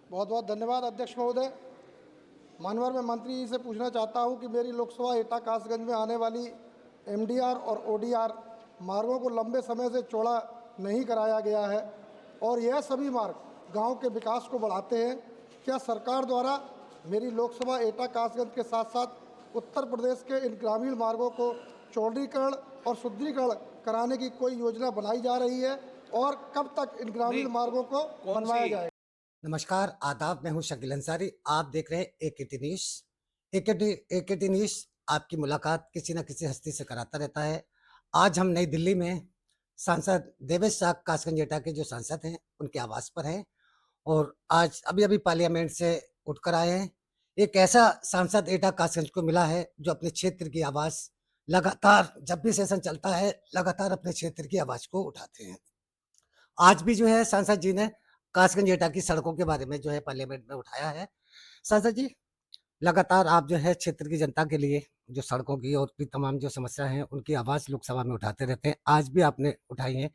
बहुत बहुत धन्यवाद अध्यक्ष महोदय। माननीय मैं मंत्री जी से पूछना चाहता हूं कि मेरी लोकसभा एटा कासगंज में आने वाली एमडीआर और ओडीआर मार्गों को लंबे समय से चौड़ा नहीं कराया गया है और यह सभी मार्ग गांव के विकास को बढ़ाते हैं। क्या सरकार द्वारा मेरी लोकसभा एटा कासगंज के साथ साथ उत्तर प्रदेश के इन ग्रामीण मार्गों को चौड़ीकरण और सुदृढ़ीकरण कराने की कोई योजना बनाई जा रही है और कब तक इन ग्रामीण नहीं, मार्गों को कौन बनवाया सी? जाएगा? नमस्कार, आदाब। मैं हूं शकील अंसारी। आप देख रहे हैं एकेटी न्यूज़। एकेटी न्यूज़ आपकी मुलाकात किसी न किसी हस्ती से कराता रहता है। आज हम नई दिल्ली में सांसद देवेश साग कासगंजेटा के जो सांसद हैं, उनके आवास पर हैं और आज अभी-अभी पार्लियामेंट से उठकर आए हैं। एक ऐसा सांसद एटा कासगंज को मिला है, जो अपने क्षेत्र की आवाज़ लगातार जब भी सेशन चलता है, लगातार अपने क्षेत्र की आवाज़ को उठाते हैं। आज भी जो है सांसद जी ने कासगंज एटा की सड़कों के बारे में जो है पार्लियामेंट में उठाया है। सांसद जी, लगातार आप जो है क्षेत्र की जनता के लिए जो सड़कों की और भी तमाम जो समस्या हैं, उनकी आवाज़ लोकसभा में उठाते रहते हैं। आज भी आपने उठाई है।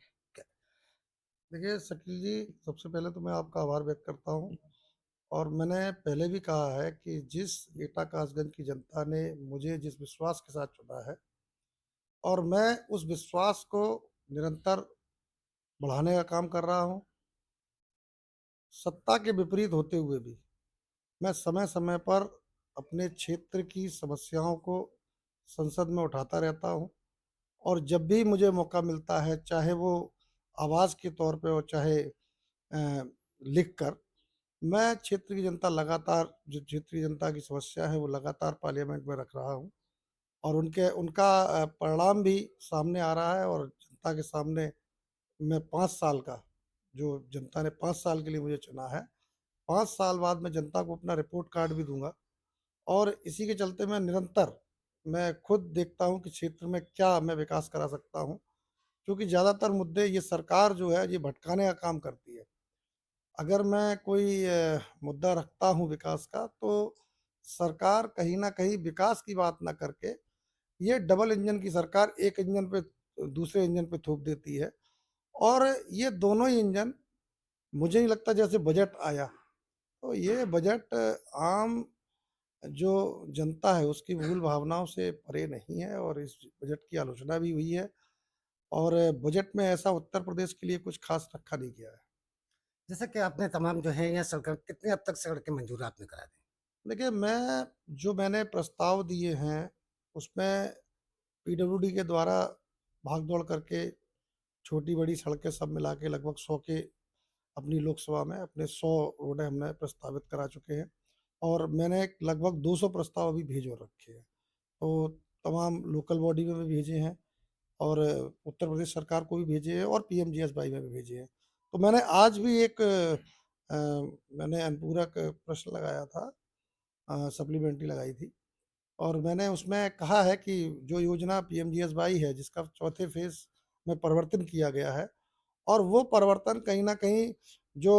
देखिए शकील जी, सबसे पहले तो मैं आपका आभार व्यक्त करता हूँ और मैंने पहले भी कहा है कि जिस एटा कासगंज की जनता ने मुझे जिस विश्वास के साथ चुना है और मैं उस विश्वास को निरंतर बढ़ाने का काम कर रहा हूँ। सत्ता के विपरीत होते हुए भी मैं समय-समय पर अपने क्षेत्र की समस्याओं को संसद में उठाता रहता हूँ और जब भी मुझे मौका मिलता है, चाहे वो आवाज़ के तौर पे हो, चाहे लिखकर, मैं क्षेत्र की जनता लगातार जो क्षेत्र की जनता की समस्या है, वो लगातार पार्लियामेंट में रख रहा हूँ और उनका परिणाम भी सामने आ रहा है और जनता के सामने मैं 5 साल का, जो जनता ने 5 साल के लिए मुझे चुना है, 5 साल बाद मैं जनता को अपना रिपोर्ट कार्ड भी दूँगा और इसी के चलते मैं खुद देखता हूँ कि क्षेत्र में क्या मैं विकास करा सकता हूँ, क्योंकि ज़्यादातर मुद्दे ये सरकार जो है, ये भटकाने का काम करती है। अगर मैं कोई मुद्दा रखता हूँ विकास का, तो सरकार कहीं न कहीं विकास की बात ना करके, ये डबल इंजन की सरकार एक इंजन पे दूसरे इंजन पे थोप देती है और ये दोनों ही इंजन मुझे नहीं लगता जैसे बजट आया, तो ये बजट आम जो जनता है उसकी मूल भावनाओं से परे नहीं है और इस बजट की आलोचना भी हुई है और बजट में ऐसा उत्तर प्रदेश के लिए कुछ खास रखा नहीं गया है। जैसा कि आपने तमाम जो है यहाँ सड़क कितने अब तक सड़कें मंजूर आपने करा दी? देखिए, मैंने प्रस्ताव दिए हैं, उसमें पीडब्ल्यूडी के द्वारा भाग-दौड़ करके छोटी-बड़ी सड़कें सब मिला के लगभग 100 के अपनी लोकसभा में अपने 100 रोडें हमने प्रस्तावित करा चुके हैं और मैंने लगभग 200 प्रस्ताव अभी भेज और रखे हैं। तो तमाम लोकल बॉडी में भी भेजे हैं और उत्तर प्रदेश सरकार को भी भेजे हैं और पीएमजीएसवाई में भी भेजे हैं। तो मैंने आज भी एक मैंने अनुपूरक प्रश्न लगाया था, सप्लीमेंट्री लगाई थी और मैंने उसमें कहा है कि जो योजना पीएमजीएसवाई है, जिसका चौथे फ़ेज़ में परिवर्तन किया गया है और वो परिवर्तन कहीं न कहीं जो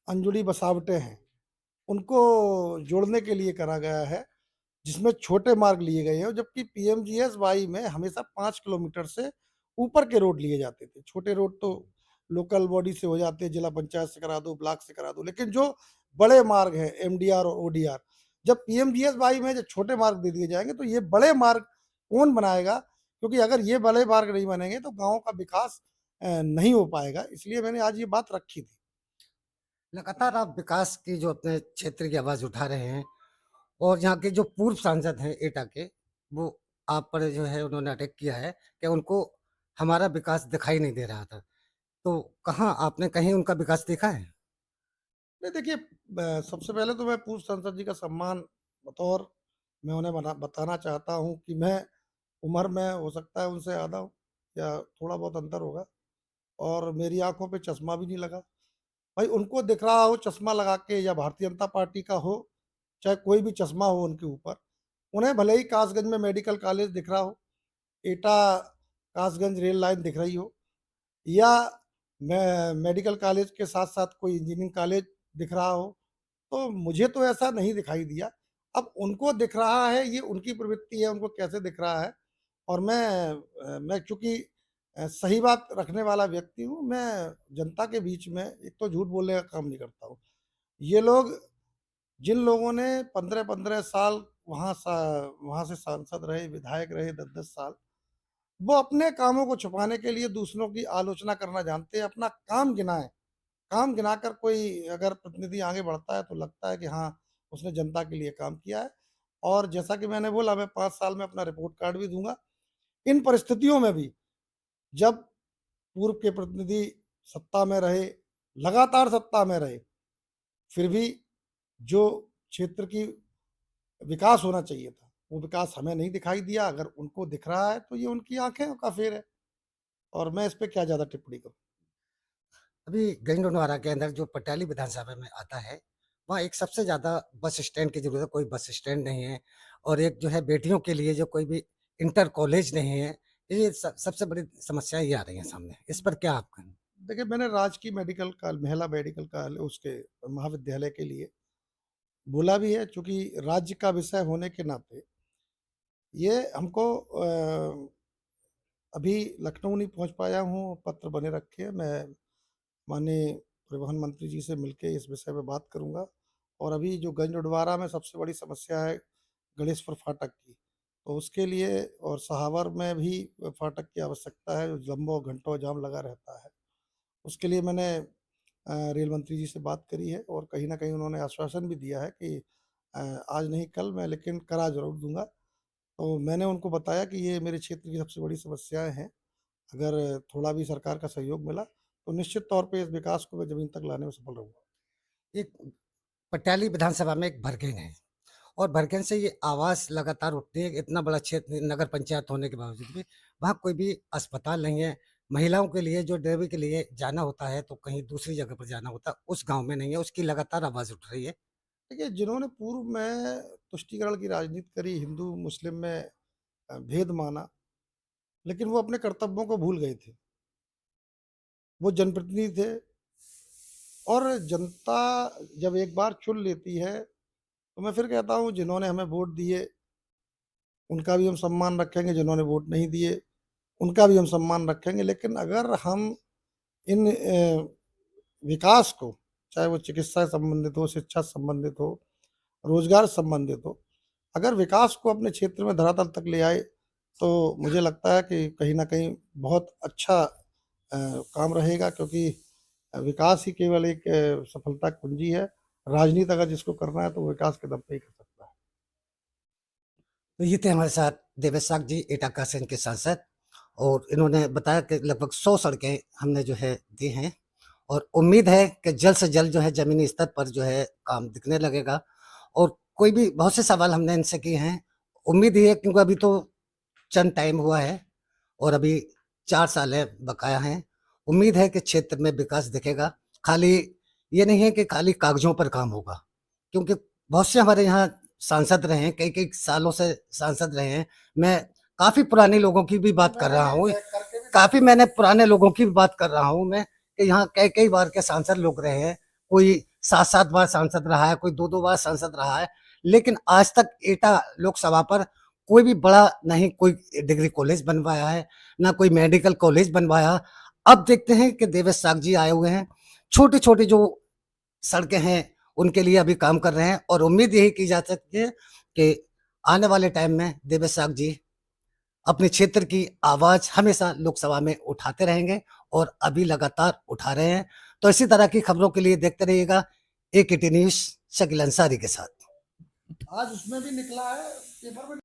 अनजुड़ी बसावटें हैं, उनको जोड़ने के लिए करा गया है, जिसमें छोटे मार्ग लिए गए हैं, जबकि पीएमजीएसवाई में हमेशा 5 किलोमीटर से ऊपर के रोड लिए जाते थे। छोटे रोड तो लोकल बॉडी से हो जाते हैं, जिला पंचायत से करा दो, ब्लॉक से करा दो, लेकिन जो बड़े मार्ग हैं एमडीआर और ओडीआर, जब पीएमजीएसवाई में जब छोटे मार्ग दे दिए जाएँगे, तो ये बड़े मार्ग कौन बनाएगा? क्योंकि अगर ये बड़े मार्ग नहीं बनेंगे, तो गाँव का विकास नहीं हो पाएगा। इसलिए मैंने आज ये बात रखी थी। लगातार आप विकास की जो अपने क्षेत्र की आवाज़ उठा रहे हैं और यहाँ के जो पूर्व सांसद हैं एटा के, वो आप पर जो है उन्होंने अटैक किया है कि उनको हमारा विकास दिखाई नहीं दे रहा था। तो कहाँ आपने कहीं उनका विकास देखा है? नहीं देखिए, सबसे पहले तो मैं पूर्व सांसद जी का सम्मान बतौर मैं उन्हें बताना चाहता हूँ कि मैं उम्र में हो सकता है उनसे ज़्यादा हूँ या थोड़ा बहुत अंतर होगा और मेरी आँखों पे चश्मा भी नहीं लगा। भाई उनको दिख रहा हो चश्मा लगा के या भारतीय जनता पार्टी का हो, चाहे कोई भी चश्मा हो उनके ऊपर, उन्हें भले ही कासगंज में मेडिकल कॉलेज दिख रहा हो, एटा कासगंज रेल लाइन दिख रही हो या मेडिकल कॉलेज के साथ-साथ कोई इंजीनियरिंग कॉलेज दिख रहा हो, तो मुझे तो ऐसा नहीं दिखाई दिया। अब उनको दिख रहा है, ये उनकी प्रवृत्ति है, उनको कैसे दिख रहा है और मैं चूँकि सही बात रखने वाला व्यक्ति हूँ, मैं जनता के बीच में एक तो झूठ बोलने का काम नहीं करता हूँ। ये लोग जिन लोगों ने 15-15 साल वहाँ से सांसद रहे, विधायक रहे 10-10 साल, वो अपने कामों को छुपाने के लिए दूसरों की आलोचना करना जानते हैं, अपना काम गिनाएँ। काम गिनाकर कोई अगर प्रतिनिधि आगे बढ़ता है तो लगता है कि हाँ, उसने जनता के लिए काम किया है। और जैसा कि मैंने बोला, मैं 5 साल में अपना रिपोर्ट कार्ड भी दूँगा। इन परिस्थितियों में भी जब पूर्व के प्रतिनिधि सत्ता में रहे, लगातार सत्ता में रहे, फिर भी जो क्षेत्र की विकास होना चाहिए था, वो विकास हमें नहीं दिखाई दिया। अगर उनको दिख रहा है तो ये उनकी आँखें का फेर है, और मैं इस पे क्या ज़्यादा टिप्पणी करूँ। अभी गंजनवाड़ा के अंदर जो पटियाली विधानसभा में आता है, वहाँ एक सबसे ज़्यादा बस स्टैंड की ज़रूरत है, कोई बस स्टैंड नहीं है और एक जो है बेटियों के लिए जो कोई भी इंटर कॉलेज नहीं है, ये सबसे बड़ी समस्या ये आ रही है सामने। इस पर क्या आप कहें? देखिए, मैंने राजकीय मेडिकल महिला मेडिकल उसके महाविद्यालय के लिए बोला भी है, चूँकि राज्य का विषय होने के नाते ये हमको अभी लखनऊ नहीं पहुँच पाया हूँ, पत्र बने रखे हैं। मैं माननीय परिवहन मंत्री जी से मिलके इस विषय में बात करूँगा। और अभी जो गंज-उडवारा में सबसे बड़ी समस्या है गणेशपुर फाटक की, तो उसके लिए और सहावर में भी फाटक की आवश्यकता है, जो लंबों घंटों जाम लगा रहता है। उसके लिए मैंने रेल मंत्री जी से बात करी है, और कहीं न कहीं उन्होंने आश्वासन भी दिया है कि आज नहीं कल मैं लेकिन करा ज़रूर दूँगा। तो मैंने उनको बताया कि ये मेरे क्षेत्र की सबसे बड़ी समस्याएँ हैं। अगर थोड़ा भी सरकार का सहयोग मिला, तो निश्चित तौर पे इस विकास को मैं ज़मीन तक लाने में सफल रहूँगा। एक पटियाली विधानसभा में एक भरगेन है और भरगेन से ये आवाज़ लगातार उठती है, इतना बड़ा क्षेत्र नगर पंचायत होने के बावजूद भी, वहाँ कोई भी अस्पताल नहीं है। महिलाओं के लिए जो डिलीवरी के लिए जाना होता है, तो कहीं दूसरी जगह पर जाना होता है, उस गाँव में नहीं है, उसकी लगातार आवाज़ उठ रही है। देखिए, जिन्होंने पूर्व में तुष्टीकरण की राजनीति करी, हिंदू-मुस्लिम में भेद माना, लेकिन वो अपने कर्तव्यों को भूल गए थे। वो जनप्रतिनिधि थे, और जनता जब एक बार चुन लेती है, तो मैं फिर कहता हूँ, जिन्होंने हमें वोट दिए, उनका भी हम सम्मान रखेंगे, जिन्होंने वोट नहीं दिए, उनका भी हम सम्मान रखेंगे। लेकिन अगर हम इन विकास को, चाहे वो चिकित्सा से संबंधित हो, शिक्षा से संबंधित हो, रोज़गार से संबंधित हो, अगर विकास को अपने क्षेत्र में धरातल तक ले आए, तो मुझे लगता है कि कहीं न कहीं बहुत अच्छा काम रहेगा, क्योंकि विकास ही केवल एक सफलता की कुंजी है। राजनीति अगर जिसको करना है, तो वो विकास के दम पे ही कर सकता है। तो ये थे हमारे साथ देवेश जी, एटाका सेन के सांसद और इन्होंने बताया कि लगभग 100 सड़कें हमने जो है दी हैं और उम्मीद है कि जल्द से जल्द जो है ज़मीनी स्तर पर जो है काम दिखने लगेगा और कोई भी बहुत से सवाल हमने इनसे किए हैं। उम्मीद ये है क्योंकि अभी तो चंद टाइम हुआ है और अभी 4 साल है बकाया हैं। उम्मीद है कि क्षेत्र में विकास दिखेगा। खाली ये नहीं है कि खाली कागज़ों पर काम होगा, क्योंकि बहुत से हमारे यहाँ सांसद रहे हैं, कई-कई सालों से सांसद रहे हैं। मैं काफ़ी पुराने लोगों की भी बात कर रहा हूँ, काफ़ी मैंने पुराने लोगों की भी बात कर रहा हूँ मैं कि यहाँ कई-कई बार के सांसद लोग रहे हैं। कोई 7-7 बार सांसद रहा है, कोई 2-2 बार सांसद रहा है, लेकिन आज तक एटा लोकसभा पर कोई भी बड़ा नहीं कोई डिग्री कॉलेज बनवाया है, ना कोई मेडिकल कॉलेज बनवाया। अब देखते हैं कि देवेश साग जी आए हुए हैं, छोटी-छोटी जो सड़कें हैं, उनके लिए अभी काम कर रहे हैं और उम्मीद यही की जा सकती है कि आने वाले टाइम में देवेश साग जी अपने क्षेत्र की आवाज़ हमेशा लोकसभा में उठाते रहेंगे और अभी लगातार उठा रहे हैं। तो इसी तरह की खबरों के लिए देखते रहिएगा एकेटी न्यूज़ शकील अंसारी के साथ। आज उसमें भी निकला है पेपर में।